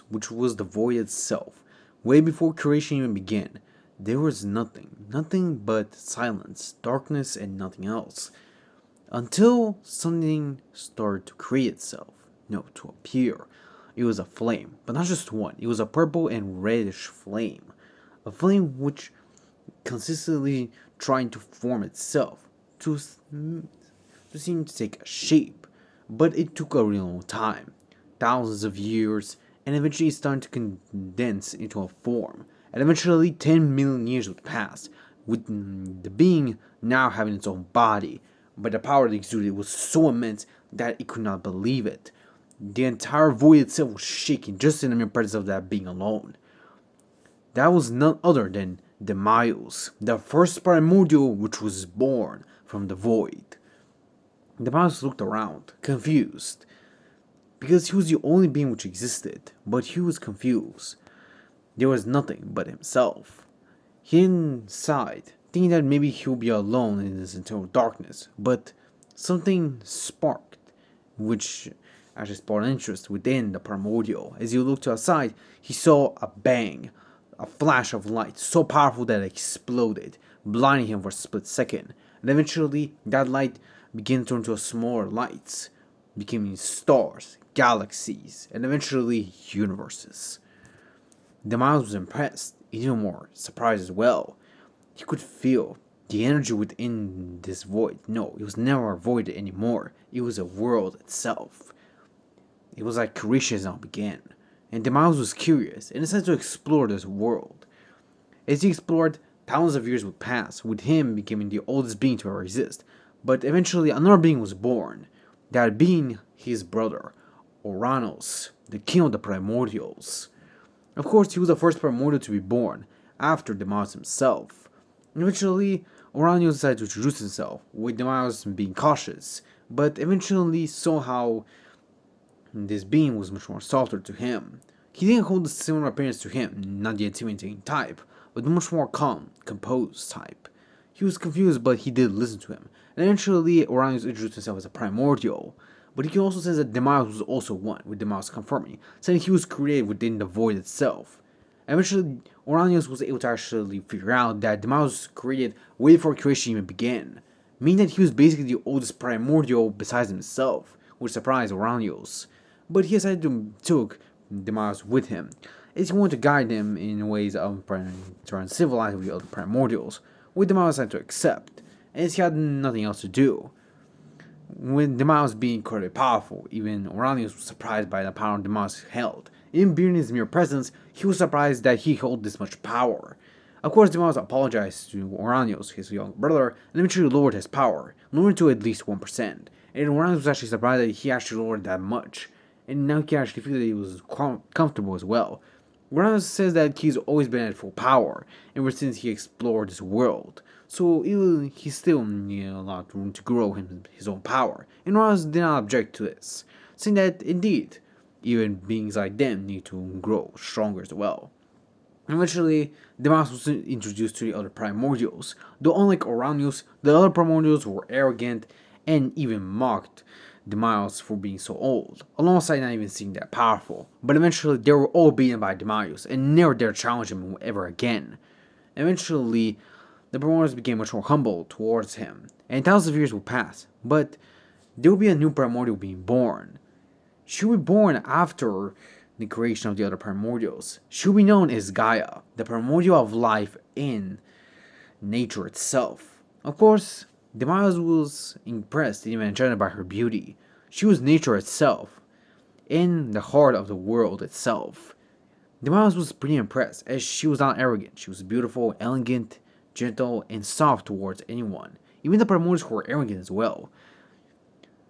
which was the void itself. Way before creation even began, there was nothing, nothing but silence, darkness, and nothing else. Until something started to create itself, no, to appear. It was a flame, but not just one, it was a purple and reddish flame. A flame which consistently trying to form itself, to, to seem to take a shape. But it took a real long time, thousands of years, and eventually it started to condense into a form. And eventually 10 million years would pass, with the being now having its own body. But the power it exuded was so immense that it could not believe it. The entire void itself was shaking just in the mere presence of that being alone. That was none other than Deimios, the first primordial which was born from the void. Deimios looked around, confused, because he was the only being which existed, but he was confused. There was nothing but himself. He sighed, thinking that maybe he would be alone in this eternal darkness, but something sparked, which actually sparked interest within the primordial. As he looked to the side, he saw a bang, a flash of light so powerful that it exploded, blinding him for a split second. And eventually, that light began to turn to smaller lights, becoming stars, galaxies, and eventually universes. The Miles was impressed, even more surprised as well. He could feel the energy within this void. No, it was never a void anymore. It was a world itself. It was like creation now began. And Deimios was curious and decided to explore this world. As he explored, thousands of years would pass, with him becoming the oldest being to ever exist. But eventually, another being was born. That being his brother, Oranos, the king of the primordials. Of course, he was the first primordial to be born, after Deimios himself. Eventually, Oranos decided to introduce himself, with Deimios being cautious, but eventually, somehow, this being was much more softer to him. He didn't hold a similar appearance to him, not the intimidating type, but much more calm, composed type. He was confused, but he did listen to him. And eventually, Orion introduced himself as a primordial. But he also says that Deimios was also one, with Deimios confirming, saying he was created within the void itself. Eventually, Oranius was able to actually figure out that Deimios was created way before creation even began, meaning that he was basically the oldest primordial besides himself, which surprised Oranius. But he decided to take Deimios with him, as he wanted to guide him in ways of trying to civilize with the other primordials, which Deimios decided to accept, as he had nothing else to do. With Deimios being incredibly powerful, even Oranius was surprised by the power Deimios held. Even being in his mere presence, he was surprised that he held this much power. Of course, Deimios apologized to Oranius, his young brother, and eventually lowered his power, lowering to at least 1%. And Oranius was actually surprised that he actually lowered that much, and now he can actually feel that he was comfortable as well. Oranius says that he's always been at full power, ever since he explored this world. So he still needed a lot of room to grow his own power, and Ross did not object to this, saying that indeed, even beings like them need to grow stronger as well. Eventually, Demas was introduced to the other primordials, though unlike Oranius, the other primordials were arrogant and even mocked Deimios for being so old, alongside not even seeing that powerful. But eventually, they were all beaten by Deimios and never dared challenge him ever again. Eventually, the primordials became much more humble towards him, and thousands of years would pass, but there will be a new primordial being born. She will be born after the creation of the other primordials. She will be known as Gaia, the primordial of life in nature itself. Of course, Deimios was impressed and even enchanted by her beauty. She was nature itself, in the heart of the world itself. Deimios was pretty impressed, as she was not arrogant. She was beautiful, elegant, gentle, and soft towards anyone. Even the primordials were arrogant as well.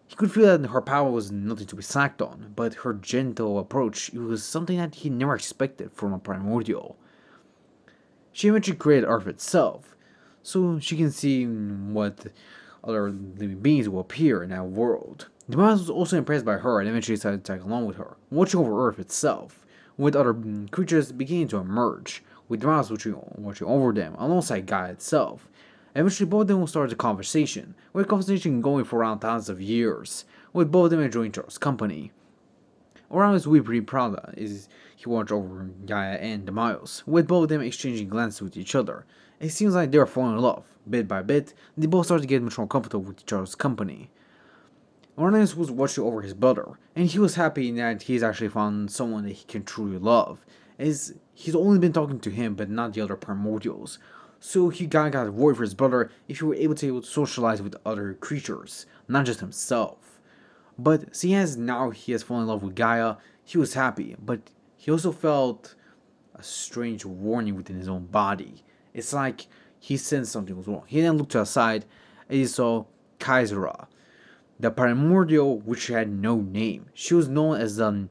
He could feel that her power was nothing to be slacked on, but her gentle approach was something that he never expected from a primordial. She eventually created Earth itself, so she can see what other living beings will appear in that world. Deimios was also impressed by her and eventually decided to tag along with her, watching over Earth itself, with other creatures beginning to emerge, with Deimios watching over them alongside Gaia itself. Eventually, both of them will start a conversation, with a conversation going for around thousands of years, with both of them enjoying each other's company. Orion was pretty proud as he watched over Gaia and Deimios, with both of them exchanging glances with each other. It seems like they were falling in love. Bit by bit, they both started to get much more comfortable with each other's company. Ornanes was watching over his brother, and he was happy that he's actually found someone that he can truly love, as he's only been talking to him but not the other primordials. So he got worried for his brother if he were able to socialize with other creatures, not just himself. But seeing as now he has fallen in love with Gaia, he was happy, but he also felt a strange warning within his own body. It's like he sensed something was wrong. He then looked to the side and he saw Kaisera, the primordial which had no name. She was known as the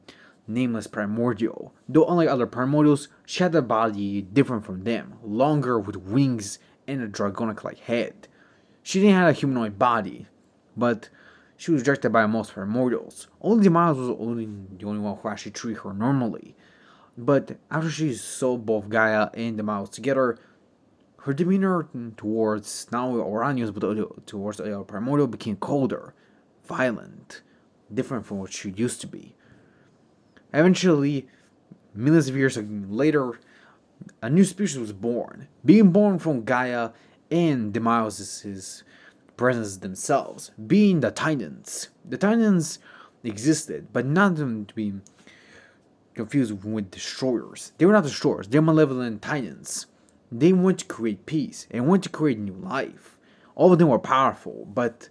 nameless primordial. Though unlike other primordials, she had a body different from them, longer with wings and a dragonic-like head. She didn't have a humanoid body, but she was rejected by most primordials. Only Deimios was the only one who actually treated her normally. But after she saw both Gaia and Deimios together, her demeanor towards not only Oranius but towards the primordial became colder, violent, different from what she used to be. Eventually, millions of years later, a new species was born, being born from Gaia and Deimios' presence themselves, being the Titans. The Titans existed, but not to be confused with destroyers. They were not destroyers, they're malevolent Titans. They want to create peace and want to create new life. All of them were powerful, but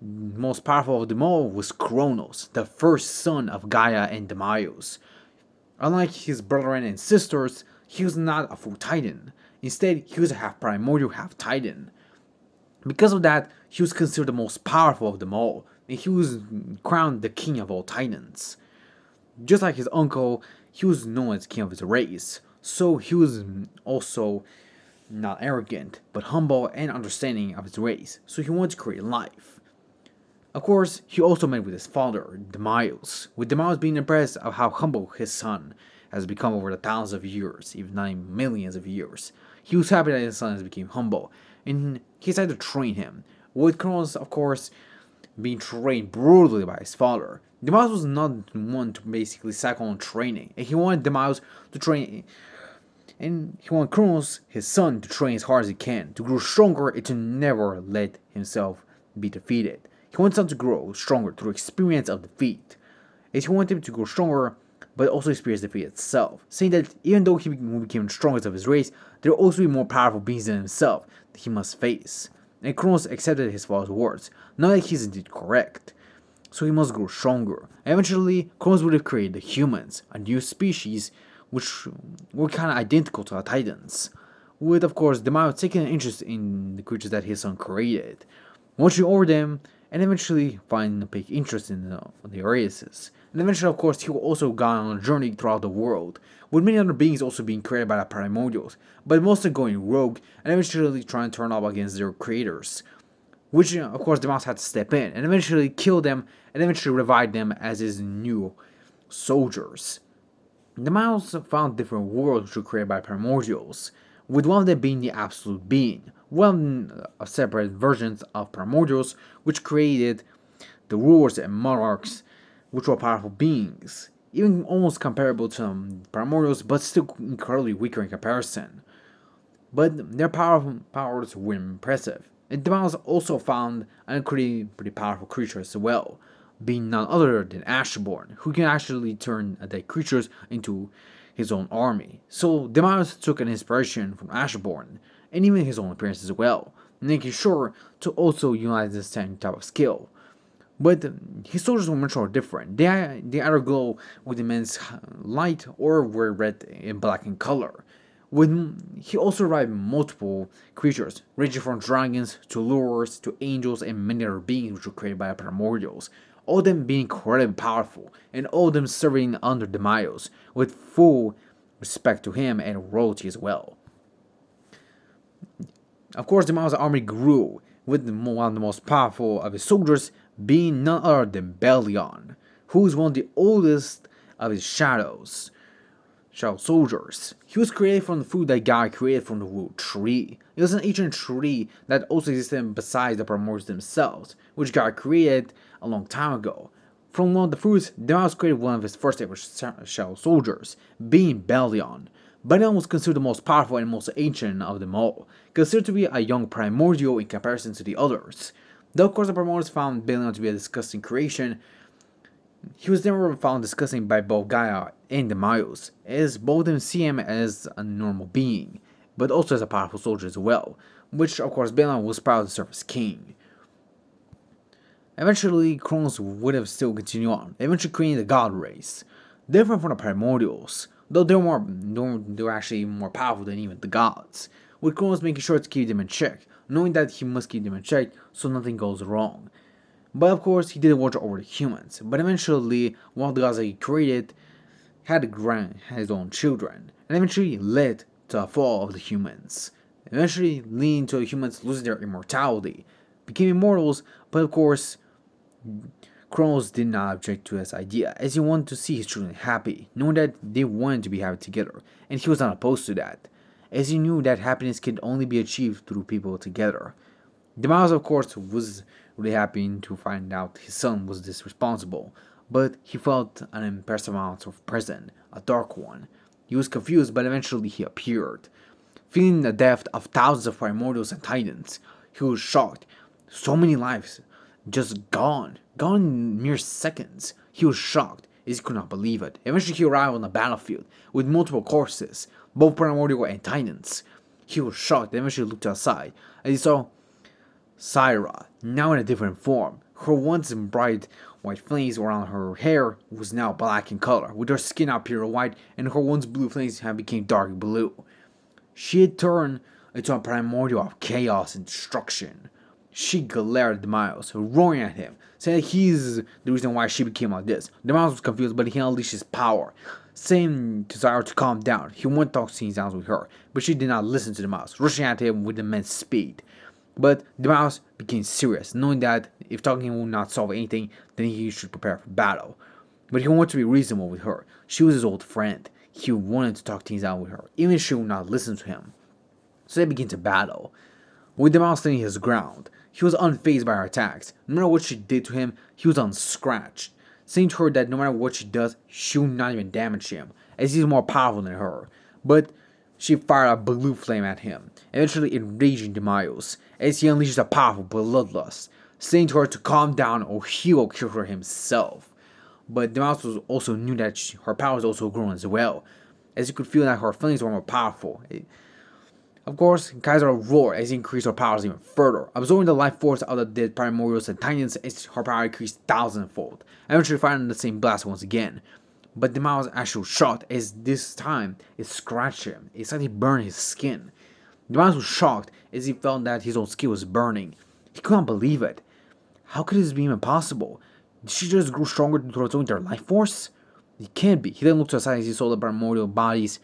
the most powerful of them all was Kronos, the first son of Gaia and Deimios. Unlike his brethren and sisters, he was not a full Titan. Instead, he was a half primordial, half Titan. Because of that, he was considered the most powerful of them all, and he was crowned the king of all Titans. Just like his uncle, he was known as king of his race, so he was also not arrogant, but humble and understanding of his race, so he wanted to create life. Of course, he also met with his father, Deimios, with Deimios being impressed of how humble his son has become over the thousands of years, if not millions of years. He was happy that his son has become humble, and he decided to train him, with Kronos, of course, being trained brutally by his father. Deimios was not one to basically sack on training, and he wanted Deimios to train, and he wanted Kronos, his son, to train as hard as he can, to grow stronger and to never let himself be defeated. He wants him to grow stronger through experience of defeat. As he wanted him to grow stronger, but also experience defeat itself, saying that even though he became the strongest of his race, there will also be more powerful beings than himself that he must face. And Kronos accepted his father's words, knowing that he is indeed correct. So he must grow stronger. Eventually, Kronos would have created the humans, a new species which were kind of identical to the Titans, with of course Deimios taking an interest in the creatures that his son created, watching over them, and eventually finding a big interest in the races. And eventually, of course, he will also go on a journey throughout the world, with many other beings also being created by the primordials, but mostly going rogue and eventually trying to turn up against their creators. Which, of course, Deimios had to step in and eventually kill them and eventually revive them as his new soldiers. Deimios found different worlds which were created by primordials, with one of them being the absolute being, one of separate versions of primordials which created the rulers and monarchs which were powerful beings, even almost comparable to primordials but still incredibly weaker in comparison. But their powers were impressive. And Deimios also found a pretty powerful creature as well, being none other than Ashborn, who can actually turn dead creatures into his own army. So Deimios took an inspiration from Ashborn, and even his own appearance as well, making sure to also utilize this same type of skill. But his soldiers were much more different. They either glow with immense light or were red and black in color. He also revived multiple creatures, ranging from dragons to lures to angels and many other beings which were created by primordials, all of them being incredibly powerful, and all of them serving under Deimios, with full respect to him and royalty as well. Of course, Deimios' army grew, with one of the most powerful of his soldiers being none other than Belion, who is one of the oldest of his shadow soldiers. He was created from the food that God created from the root tree. It was an ancient tree that also existed besides the primordials themselves, which God created a long time ago. From one of the fruits, Daimos created one of his first ever shell soldiers, being Belion. Belion was considered the most powerful and most ancient of them all, considered to be a young primordial in comparison to the others. Though of course the primordials found Belion to be a disgusting creation, he was never found disgusting by both Gaia and Deimios, as both of them see him as a normal being, but also as a powerful soldier as well, which of course Belion was proud to serve as king. Eventually, Kronos would have still continued on, eventually creating the God race. Different from the primordials, though they were actually more powerful than even the gods, with Kronos making sure to keep them in check, knowing that he must keep them in check so nothing goes wrong. But of course, he didn't watch over the humans, but eventually, one of the gods that he created had his own children, and eventually led to a fall of the humans, eventually leading to the humans losing their immortality, became immortals, but of course, Kronos did not object to this idea, as he wanted to see his children happy, knowing that they wanted to be happy together, and he was not opposed to that, as he knew that happiness could only be achieved through people together. Deimios, of course, was really happy to find out his son was this responsible, but he felt an impressive amount of presence, a dark one. He was confused, but eventually he appeared. Feeling the death of thousands of primordials and titans, he was shocked. So many lives just gone in mere seconds. He was shocked, as he could not believe it. Eventually he arrived on the battlefield, with multiple corpses, both primordial and titans. He was shocked and eventually looked outside, as he saw Syra, now in a different form. Her once bright white flames around her hair was now black in color, with her skin now pure white, and her once blue flames had become dark blue. She had turned into a primordial of chaos and destruction. She glared at Deimios, roaring at him, saying that he's the reason why she became like this. Deimios was confused, but he unleashed his power, saying to Syra to calm down. He wanted to talk things out with her, but she did not listen to Deimios, rushing at him with immense speed. But Deimios became serious, knowing that if talking would not solve anything, then he should prepare for battle. But he wanted to be reasonable with her. She was his old friend. He wanted to talk things out with her, even if she would not listen to him. So they began to battle. With Deimios standing his ground, he was unfazed by her attacks. No matter what she did to him, he was unscratched, saying to her that no matter what she does, she will not even damage him, as he's more powerful than her. But she fired a blue flame at him, eventually enraging Deimios, as he unleashed a powerful bloodlust, saying to her to calm down or he will kill her himself. But Deimios also knew that her powers also grown as well, as he could feel that her feelings were more powerful. Of course, Kaiser roared as he increased her powers even further, absorbing the life force of the dead primordials and titans as her power increased thousandfold, eventually firing the same blast once again. But Deimios was actually shocked, as this time it scratched him. It slightly burned his skin. Deimios was shocked as he felt that his own skin was burning. He could not believe it. How could this be even possible? Did she just grow stronger to absorb their life force? It can't be. He then looked to the side as he saw the primordial bodies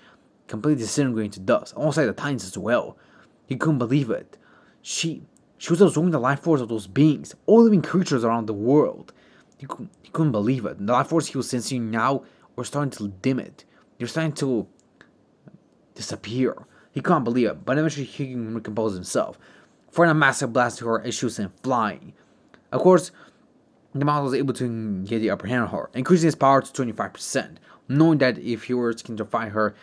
completely disintegrating to dust, alongside the titans as well. He couldn't believe it. She was absorbing the life force of those beings, all living creatures around the world. He couldn't believe it. The life force he was sensing now were starting to dim it. They're starting to disappear. He couldn't believe it, but eventually he can recompose himself, firing a massive blast to her as she was sent flying. Of course, the model was able to get the upper hand on her, increasing his power to 25%, knowing that if he were to fight her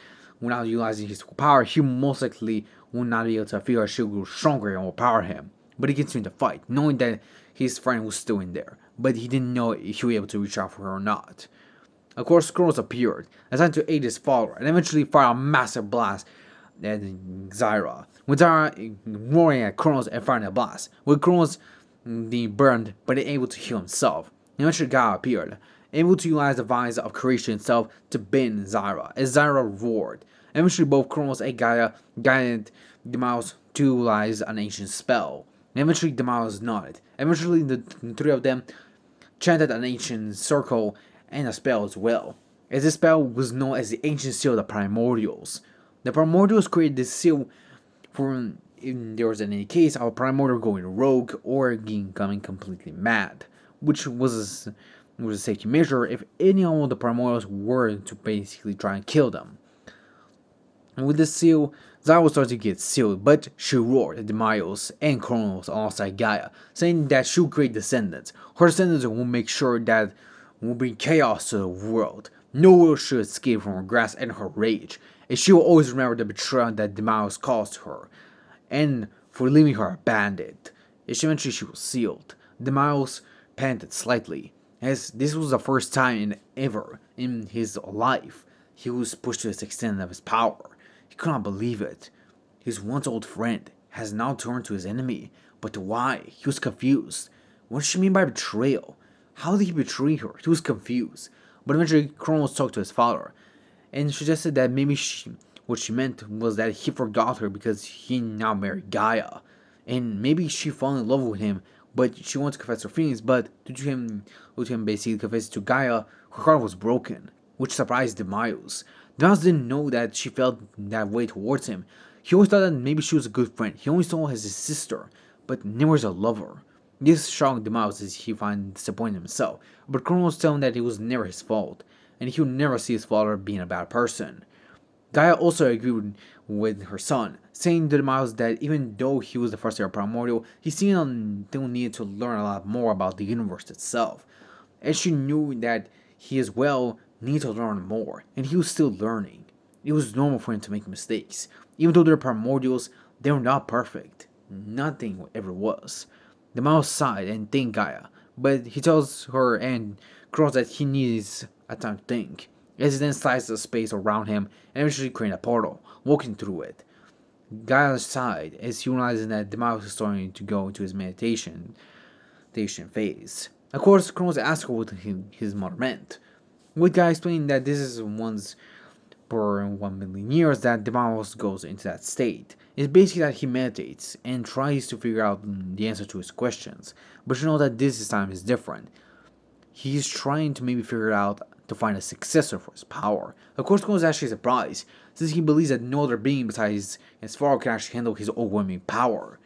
without utilizing his full power, he most likely would not be able to feel her. She would grow stronger and overpower him. But he continued to fight, knowing that his friend was still in there, but he didn't know if he would be able to reach out for her or not. Of course, Kronos appeared, assigned to aid his follower, and eventually fired a massive blast at Zyra, with Zyra roaring at Kronos and firing a blast, with Kronos being burned but able to heal himself. Eventually Gaia appeared, able to utilize the vines of creation itself to bend Zyra, as Zyra roared. Eventually both Kronos and Gaia guided Deimios to utilize an ancient spell. Eventually Deimios nodded. Eventually the three of them chanted an ancient circle and a spell as well, as this spell was known as the ancient seal of the primordials. The primordials created this seal for if there was any case of a primordial going rogue or becoming completely mad, which was a safety measure if any of the primordials were to basically try and kill them. And with this seal, Zyra started to get sealed, but she roared at Deimios and Kronos alongside Gaia, saying that she would create descendants. Her descendants will make sure that will bring chaos to the world. No one should escape from her grasp and her rage, and she will always remember the betrayal that Deimos caused her, and for leaving her abandoned. Eventually, she was sealed. Deimos panted slightly, as this was the first time ever in his life he was pushed to this extent of his power. He could not believe it. His once old friend has now turned to his enemy, but why? He was confused. What did she mean by betrayal? How did he betray her? He was confused. But eventually, Kronos talked to his father and suggested that maybe what she meant was that he forgot her because he now married Gaia. And maybe she fell in love with him, but she wanted to confess her feelings, but due to him basically confessing to Gaia, her heart was broken, which surprised Deimos. Deimos didn't know that she felt that way towards him. He always thought that maybe she was a good friend. He only saw her as his sister, but never as a lover. This shocked Deimos as he found disappointed himself, but Kronos told him that it was never his fault, and he would never see his father being a bad person. Gaia also agreed with her son, saying to Deimos that even though he was the first heir primordial, he still needed to learn a lot more about the universe itself. And she knew that he as well needed to learn more, and he was still learning. It was normal for him to make mistakes. Even though they're primordials, they were not perfect. Nothing ever was. Deimos sighed and thanked Gaia, but he tells her and Cross that he needs a time to think, as he then slides the space around him and eventually creates a portal, walking through it. Gaia sighed as he realizes that Deimos is starting to go into his meditation phase. Of course, Kronos asked her what his mother meant, with Gaia explaining that this is once per 1 million years that Deimos goes into that state. It's basically that he meditates and tries to figure out the answer to his questions, but you know that this time is different. He's trying to maybe figure out to find a successor for his power. Of course, Kronos is actually surprised, since he believes that no other being besides his father can actually handle his overwhelming power.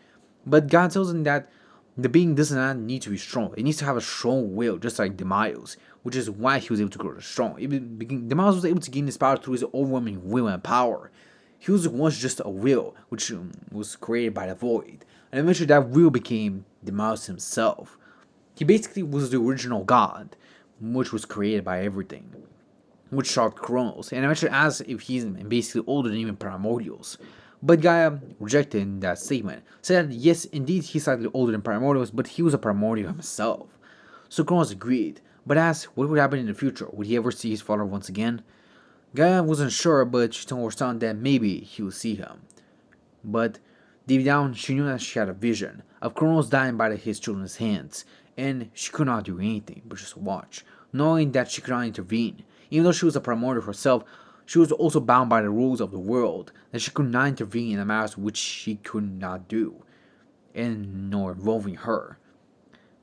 But God tells him that the being does not need to be strong. It needs to have a strong will, just like Deimos, which is why he was able to grow strong. Deimos was able to gain his power through his overwhelming will and power. He was once just a will, which was created by the void, and eventually that will became Deimos himself. He basically was the original god, which was created by everything, which shocked Kronos, and eventually asked if he's basically older than even primordials. But Gaia rejected that statement, said that yes, indeed he's slightly older than primordials, but he was a primordial himself. So Kronos agreed, but asked what would happen in the future. Would he ever see his father once again? Gaia wasn't sure, but she told her son that maybe he would see him. But deep down, she knew that she had a vision of Kronos dying by his children's hands, and she could not do anything but just watch, knowing that she could not intervene. Even though she was a primordial herself, she was also bound by the rules of the world, that she could not intervene in matters which she could not do, and nor involving her.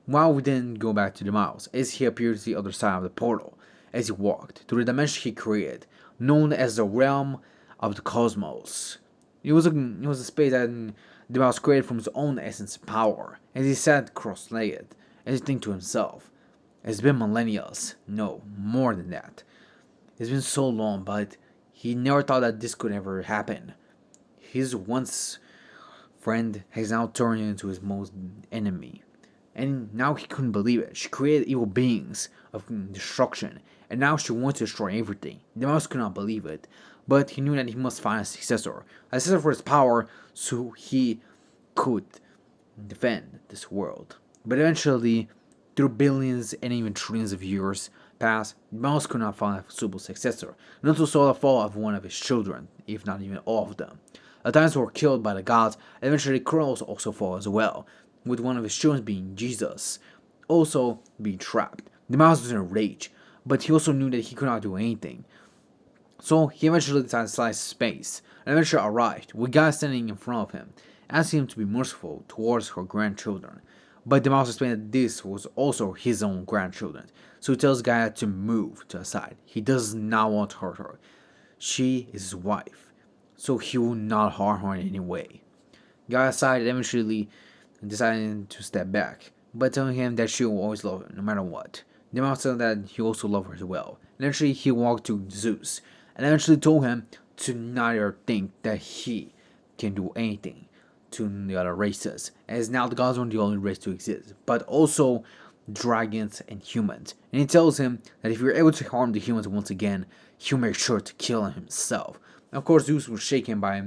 While we then go back to Deimos, as he appeared to the other side of the portal, as he walked through the dimension he created, known as the realm of the cosmos. It was a space that Deimos created from his own essence and power, as he sat cross-legged, as he think to himself, it's been millennia, no, more than that. It's been so long, but he never thought that this could ever happen. His once friend has now turned into his most enemy. And now he couldn't believe it. She created evil beings of destruction, and now she wants to destroy everything. Deimos could not believe it, but he knew that he must find a successor for his power, so he could defend this world. But eventually, through billions and even trillions of years passed, Deimos could not find a suitable successor, and also saw the fall of one of his children, if not even all of them. The Titans were killed by the gods, and eventually Kronos also fell as well, with one of his children being Jesus, also being trapped. Deimos was in a rage, but he also knew that he could not do anything. So he eventually decided to slice space, and eventually arrived, with Gaia standing in front of him, asking him to be merciful towards her grandchildren. But Deimos explained that this was also his own grandchildren, so he tells Gaia to move to the side. He does not want to hurt her. She is his wife, so he will not harm her in any way. Gaia sighed and eventually decided to step back, but telling him that she will always love him no matter what. Deimos said that he also loved her as well. And eventually he walked to Zeus, and eventually told him to neither think that he can do anything to the other races, as now the gods are the only race to exist, but also dragons, and humans. And he tells him that if you're able to harm the humans once again, he'll make sure to kill him himself. Of course, Zeus was shaken by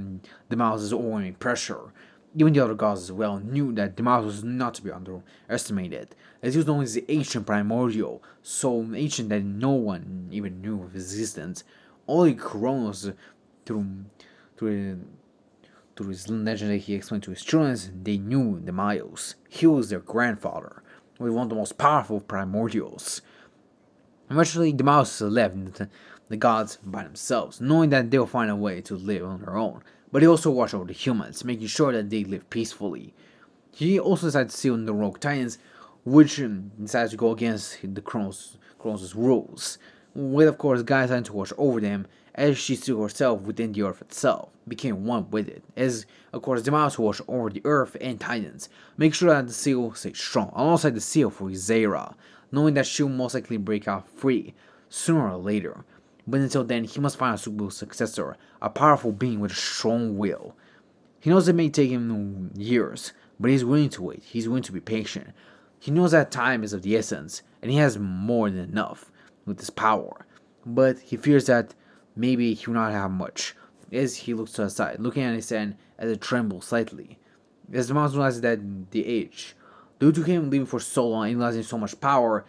Deimos' overwhelming pressure. Even the other gods as well knew that Deimos was not to be underestimated, as he was known as the ancient primordial, so ancient that no one even knew of his existence. Only Kronos, through, through, through his legend that he explained to his children, they knew Deimos. He was their grandfather, was one of the most powerful primordials. Eventually, Deimos left the gods by themselves, knowing that they'll find a way to live on their own. But he also watched over the humans, making sure that they live peacefully. He also decided to seal the Rogue Titans, which decided to go against the Kronos' rules, with of course Gaia deciding to watch over them as she sealed herself within the earth itself, became one with it, as of course Deimos watched over the earth and Titans, make sure that the seal stays strong, alongside the seal for Zera, knowing that she'll most likely break out free sooner or later. But until then, he must find a suitable successor, a powerful being with a strong will. He knows it may take him years, but he's willing to wait. He's willing to be patient. He knows that time is of the essence, and he has more than enough with his power. But he fears that maybe he will not have much, as he looks to the side, looking at his hand as it trembles slightly. As the monster realizes that the age, due to him living for so long and realizing so much power,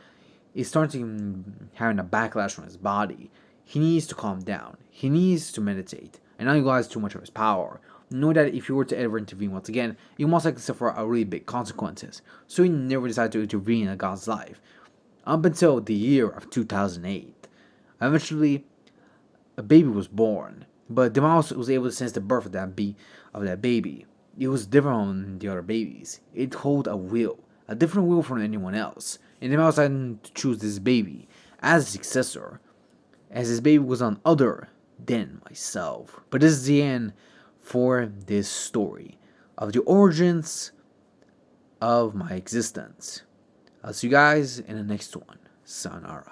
is starting having a backlash from his body. He needs to calm down. He needs to meditate and not utilize too much of his power. Know that if he were to ever intervene once again, he would most likely suffer a really big consequences. So he never decided to intervene in a god's life. Up until the year of 2008. Eventually, a baby was born, but Deimos was able to sense the birth of that baby. It was different from the other babies. It held a will, a different will from anyone else. And Deimos decided to choose this baby as a successor, as his baby was none other than myself. But this is the end for this story of the origins of my existence. I'll see you guys in the next one. Sayonara.